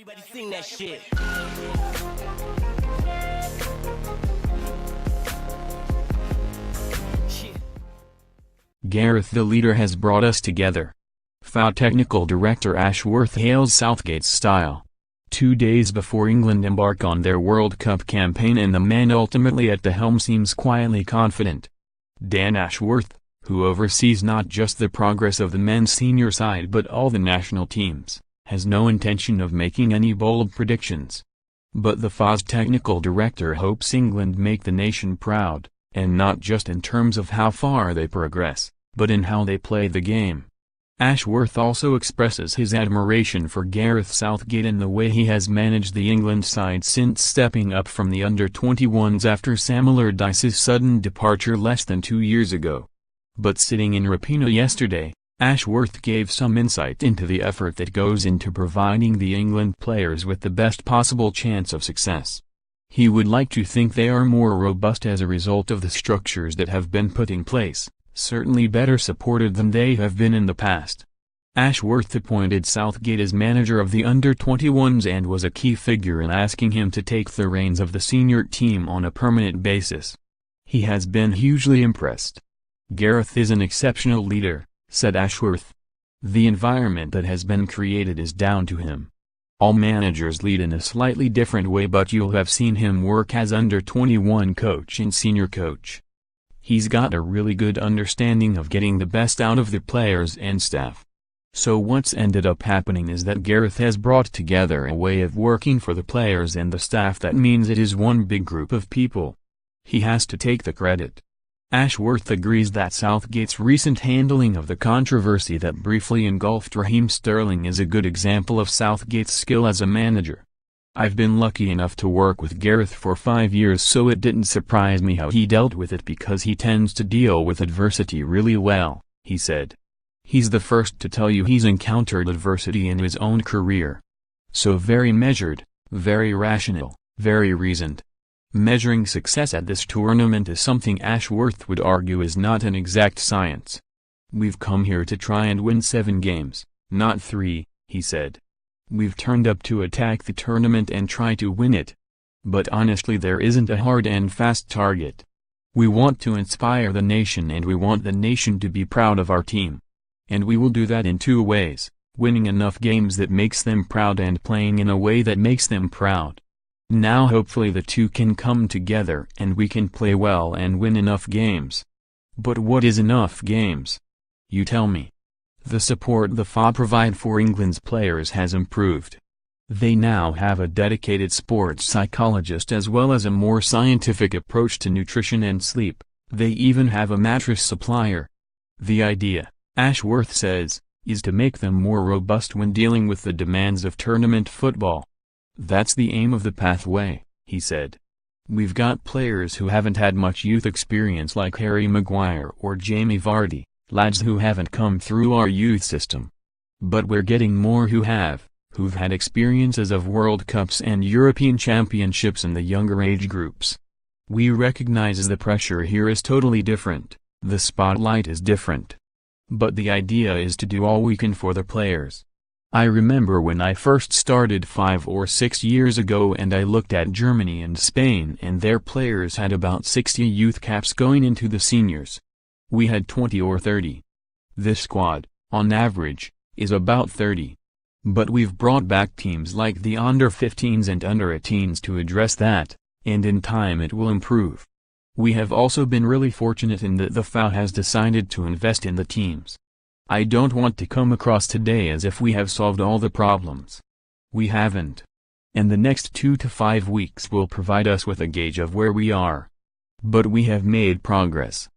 Everybody sing that shit. Gareth, the leader, has brought us together. Technical director Ashworth hails Southgate's style. 2 days before England embark on their World Cup campaign, and the man ultimately at the helm seems quietly confident. Dan Ashworth, who oversees not just the progress of the men's senior side but all the national teams, has no intention of making any bold predictions. But the FA's technical director hopes England make the nation proud, and not just in terms of how far they progress, but in how they play the game. Ashworth also expresses his admiration for Gareth Southgate and the way he has managed the England side since stepping up from the under-21s after Sam Allardyce's sudden departure less than 2 years ago. But sitting in Rapina yesterday, Ashworth gave some insight into the effort that goes into providing the England players with the best possible chance of success. He would like to think they are more robust as a result of the structures that have been put in place, certainly better supported than they have been in the past. Ashworth appointed Southgate as manager of the under-21s and was a key figure in asking him to take the reins of the senior team on a permanent basis. He has been hugely impressed. Gareth is an exceptional leader, said Ashworth. The environment that has been created is down to him. All managers lead in a slightly different way, but you'll have seen him work as under-21 coach and senior coach. He's got a really good understanding of getting the best out of the players and staff. So what's ended up happening is that Gareth has brought together a way of working for the players and the staff that means it is one big group of people. He has to take the credit. Ashworth agrees that Southgate's recent handling of the controversy that briefly engulfed Raheem Sterling is a good example of Southgate's skill as a manager. I've been lucky enough to work with Gareth for 5 years, so it didn't surprise me how he dealt with it because he tends to deal with adversity really well, he said. He's the first to tell you he's encountered adversity in his own career. So very measured, very rational, very reasoned. Measuring success at this tournament is something Ashworth would argue is not an exact science. We've come here to try and win 7 games, not 3, he said. We've turned up to attack the tournament and try to win it. But honestly, there isn't a hard and fast target. We want to inspire the nation, and we want the nation to be proud of our team. And we will do that in 2 ways, winning enough games that makes them proud and playing in a way that makes them proud. Now hopefully the 2 can come together and we can play well and win enough games. But what is enough games? You tell me. The support the FA provide for England's players has improved. They now have a dedicated sports psychologist as well as a more scientific approach to nutrition and sleep. They even have a mattress supplier. The idea, Ashworth says, is to make them more robust when dealing with the demands of tournament football. That's the aim of the pathway, he said. We've got players who haven't had much youth experience like Harry Maguire or Jamie Vardy, lads who haven't come through our youth system. But we're getting more who've had experiences of World Cups and European Championships in the younger age groups. We recognize the pressure here is totally different, the spotlight is different. But the idea is to do all we can for the players. I remember when I first started 5 or 6 years ago and I looked at Germany and Spain, and their players had about 60 youth caps going into the seniors. We had 20 or 30. This squad, on average, is about 30. But we've brought back teams like the under-15s and under-18s to address that, and in time it will improve. We have also been really fortunate in that the FA has decided to invest in the teams. I don't want to come across today as if we have solved all the problems. We haven't. And the next 2 to 5 weeks will provide us with a gauge of where we are. But we have made progress.